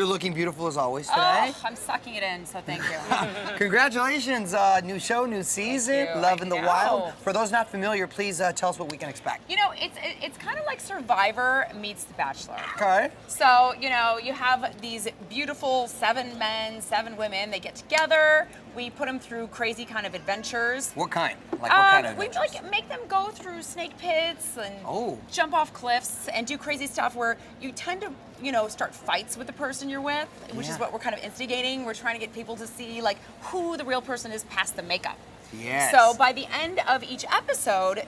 You're looking beautiful as always today. Oh, I'm sucking it in, so thank you. Congratulations, new show, new season, Love in the Wild. For those not familiar, please tell us what we can expect. You know, it's kind of like Survivor meets The Bachelor. Okay. So, you know, you have these beautiful 7 men, 7 women. They get together. We put them through crazy kind of adventures. What kind? Like what kind of adventures? We like make them go through snake pits and jump off cliffs and do crazy stuff where you tend to, you know, start fights with the person you're with, which is what we're kind of instigating. We're trying to get people to see like who the real person is past the makeup. Yes. So by the end of each episode,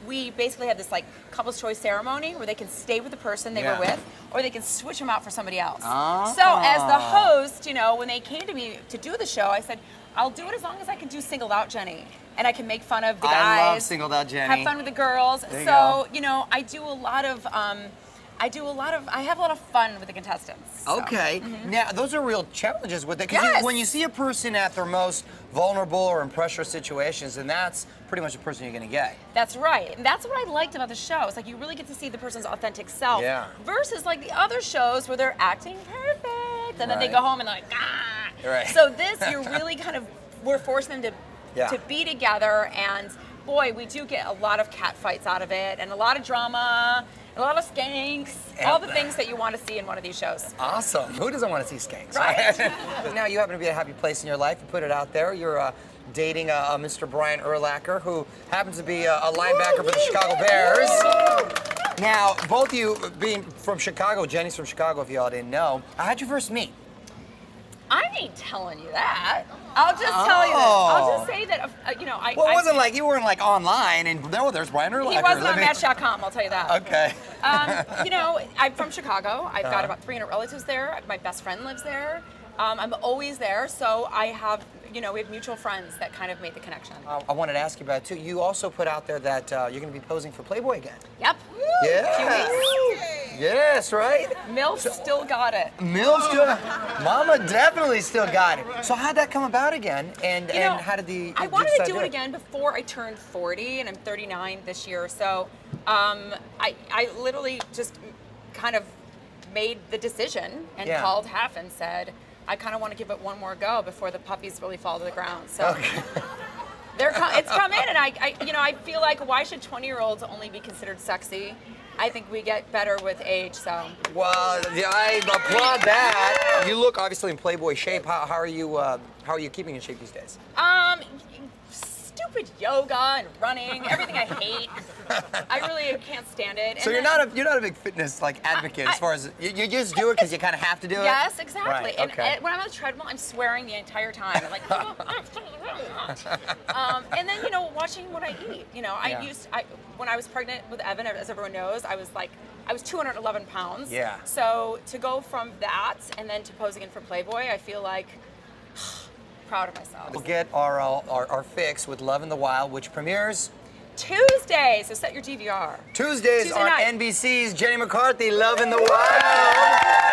we basically have this like couple's choice ceremony where they can stay with the person they were with, or they can switch them out for somebody else. So as the host, you know, when they came to me to do the show, I said, I'll do it as long as I can do Singled Out Jenny. And I can make fun of the guys. I love Singled Out Jenny. Have fun with the girls. So, you know, I do a lot of, I have a lot of fun with the contestants. So. Okay. Now, those are real challenges with it. Because when you see a person at their most vulnerable or in pressure situations, then that's pretty much the person you're going to get. That's right. And that's what I liked about the show. It's like you really get to see the person's authentic self. Yeah. Versus like the other shows where they're acting perfect. And then they go home and they're like, ah. Right. So this, you're really kind of, we're forcing them to be together. And boy, we do get a lot of cat fights out of it. And a lot of drama. A lot of skanks, all the things that you want to see in one of these shows. Awesome. Who doesn't want to see skanks? Right. Now you happen to be at a happy place in your life. You put it out there. You're dating Mr. Brian Urlacher, who happens to be a linebacker for the Chicago Bears. Now, both of you being from Chicago, Jenny's from Chicago, if you all didn't know. How'd you first meet? I ain't telling you that. I'll just tell you that. I'll just say that, you know, Well, it wasn't like you weren't like online and no, there's Brian Urlacher. He wasn't on Match.com, I'll tell you that. Okay. You know, I'm from Chicago. I've got about 300 relatives there. My best friend lives there. I'm always there, so I have, you know, we have mutual friends that kind of made the connection. I wanted to ask you about it too. You also put out there that you're going to be posing for Playboy again. Yep. Yeah. Yes, right? MILF still got it. MILF still, Mama definitely still got it. So how'd that come about again? And you know, how did the? I wanted to do it again before I turned 40, and I'm 39 this year. So I literally just kind of made the decision and called Hef and said, I kind of want to give it one more go before the puppies really fall to the ground. So it's come in, and I feel like why should 20-year-olds only be considered sexy? I think we get better with age. So. Well, yeah, I applaud that. You look obviously in Playboy shape. How are you keeping in shape these days? Stupid yoga and running, everything I hate. I really can't stand it. So you're not a big fitness like advocate as far as you just do it because you kind of have to do it. Yes, exactly. Right, and when I'm on the treadmill, I'm swearing the entire time. I'm like, and then you know, watching what I eat. You know, when I was pregnant with Evan, as everyone knows, I was 211 pounds. Yeah. So to go from that and then to posing in for Playboy, I feel like. Proud of myself. We'll get our fix with Love in the Wild, which premieres Tuesday, so set your DVR. Tuesdays on NBC's Jenny McCarthy, Love in the Wild.